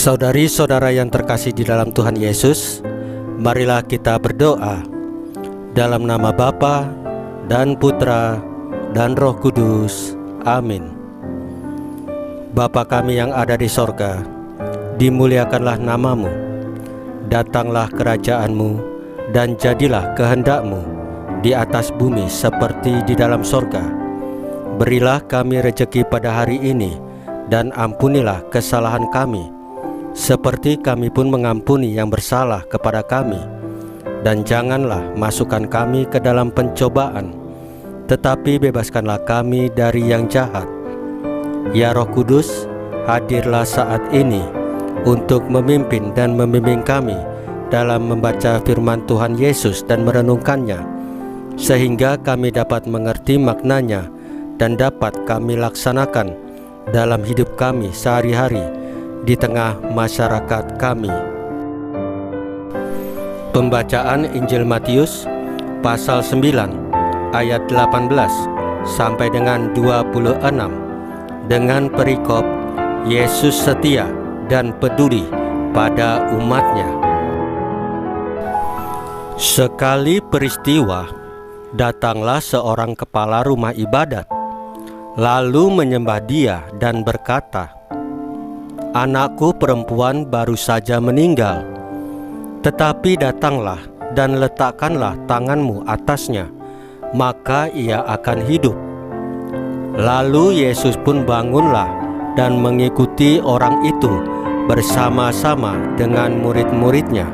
Saudari-saudara yang terkasih di dalam Tuhan Yesus, marilah kita berdoa. Dalam nama Bapa dan Putra dan Roh Kudus. Amin. Bapa kami yang ada di sorga, dimuliakanlah namamu. Datanglah kerajaan-Mu, dan jadilah kehendak-Mu di atas bumi seperti di dalam sorga. Berilah kami rejeki pada hari ini, dan ampunilah kesalahan kami, seperti kami pun mengampuni yang bersalah kepada kami. Dan janganlah masukkan kami ke dalam pencobaan, tetapi bebaskanlah kami dari yang jahat. Ya Roh Kudus, hadirlah saat ini untuk memimpin dan membimbing kami dalam membaca firman Tuhan Yesus dan merenungkannya, sehingga kami dapat mengerti maknanya dan dapat kami laksanakan dalam hidup kami sehari-hari di tengah masyarakat kami. Pembacaan Injil Matius pasal 9 ayat 18 sampai dengan 26 dengan perikop Yesus setia dan peduli pada umatnya. Sekali peristiwa, datanglah seorang kepala rumah ibadat, lalu menyembah dia dan berkata, "Anakku perempuan baru saja meninggal, tetapi datanglah dan letakkanlah tanganmu atasnya, maka ia akan hidup." Lalu Yesus pun bangunlah dan mengikuti orang itu bersama-sama dengan murid-muridnya.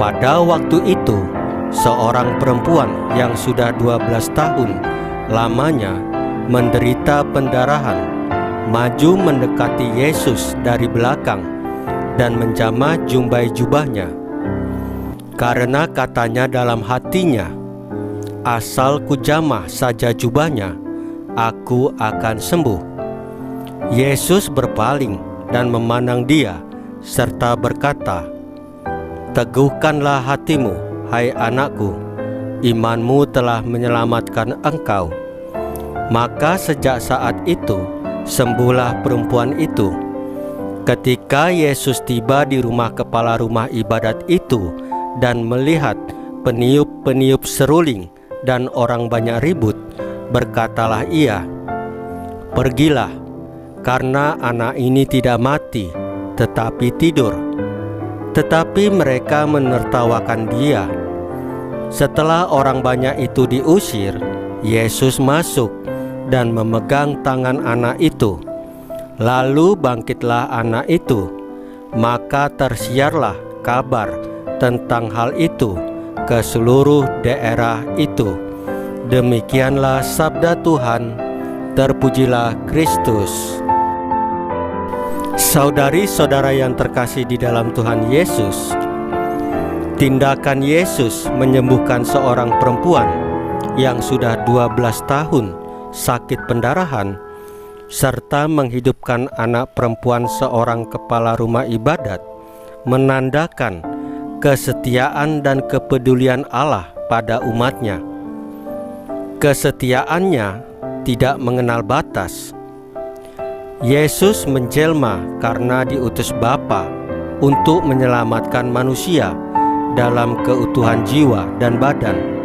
Pada waktu itu, seorang perempuan yang sudah 12 tahun lamanya menderita pendarahan maju mendekati Yesus dari belakang dan menjamah jumbai jubahnya, karena katanya dalam hatinya, "Asal kujamah saja jubahnya, aku akan sembuh." Yesus berpaling dan memandang dia serta berkata, "Teguhkanlah hatimu, hai anakku, imanmu telah menyelamatkan engkau." Maka sejak saat itu sembuhlah perempuan itu. Ketika Yesus tiba di rumah kepala rumah ibadat itu dan melihat peniup-peniup seruling dan orang banyak ribut, berkatalah ia, "Pergilah, karena anak ini tidak mati, tetapi tidur." Tetapi mereka menertawakan dia. Setelah orang banyak itu diusir, Yesus masuk dan memegang tangan anak itu. Lalu bangkitlah anak itu. Maka tersiarlah kabar tentang hal itu ke seluruh daerah itu. Demikianlah sabda Tuhan. Terpujilah Kristus. Saudari-saudara yang terkasih di dalam Tuhan Yesus, tindakan Yesus menyembuhkan seorang perempuan yang sudah 12 tahun sakit pendarahan, serta menghidupkan anak perempuan seorang kepala rumah ibadat, menandakan kesetiaan dan kepedulian Allah pada umatnya. Kesetiaannya tidak mengenal batas. Yesus menjelma karena diutus Bapa untuk menyelamatkan manusia dalam keutuhan jiwa dan badan.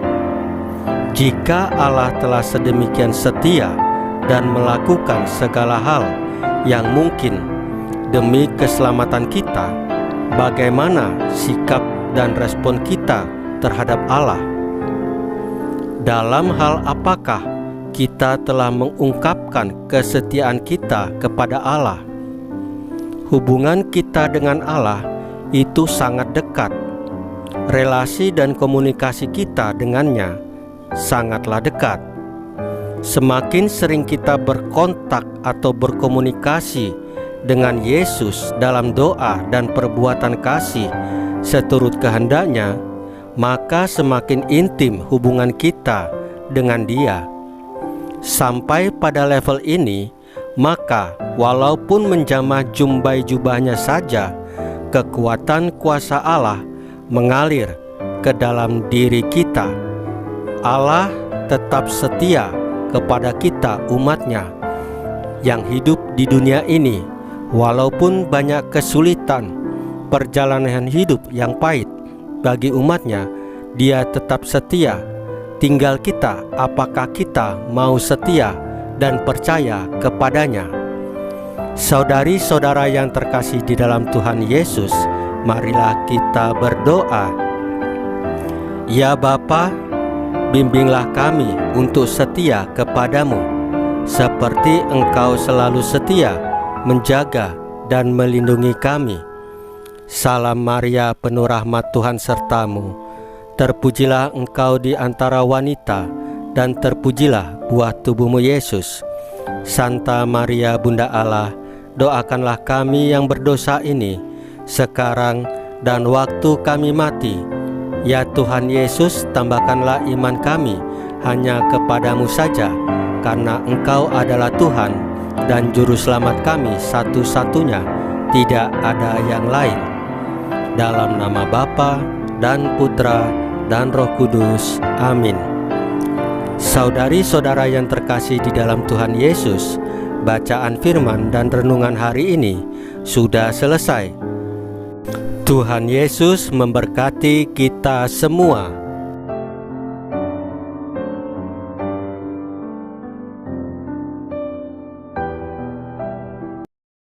Jika Allah telah sedemikian setia dan melakukan segala hal yang mungkin demi keselamatan kita, bagaimana sikap dan respon kita terhadap Allah? Dalam hal apakah kita telah mengungkapkan kesetiaan kita kepada Allah? Hubungan kita dengan Allah itu sangat dekat. Relasi dan komunikasi kita dengannya sangatlah dekat. Semakin sering kita berkontak atau berkomunikasi dengan Yesus dalam doa dan perbuatan kasih seturut kehendaknya, maka semakin intim hubungan kita dengan Dia. Sampai pada level ini, maka walaupun menjamah jumbai jubahnya saja, kekuatan kuasa Allah mengalir ke dalam diri kita. Allah tetap setia kepada kita umatnya yang hidup di dunia ini, Walaupun banyak kesulitan, perjalanan hidup yang pahit bagi umatnya, Dia tetap setia. Tinggal kita, apakah kita mau setia dan percaya kepadanya. Saudari-saudara yang terkasih di dalam Tuhan Yesus, marilah kita berdoa. Ya Bapa, bimbinglah kami untuk setia kepadamu, seperti Engkau selalu setia menjaga dan melindungi kami. Salam Maria, penuh rahmat, Tuhan sertamu. Terpujilah Engkau di antara wanita, dan terpujilah buah tubuhmu Yesus. Santa Maria Bunda Allah, doakanlah kami yang berdosa ini, sekarang dan waktu kami mati. Ya Tuhan Yesus, tambahkanlah iman kami hanya kepadamu saja, karena Engkau adalah Tuhan dan Juru Selamat kami satu-satunya, tidak ada yang lain. Dalam nama Bapa dan Putra dan Roh Kudus. Amin. Saudari-saudara yang terkasih di dalam Tuhan Yesus, bacaan firman dan renungan hari ini sudah selesai. Tuhan Yesus memberkati kita semua.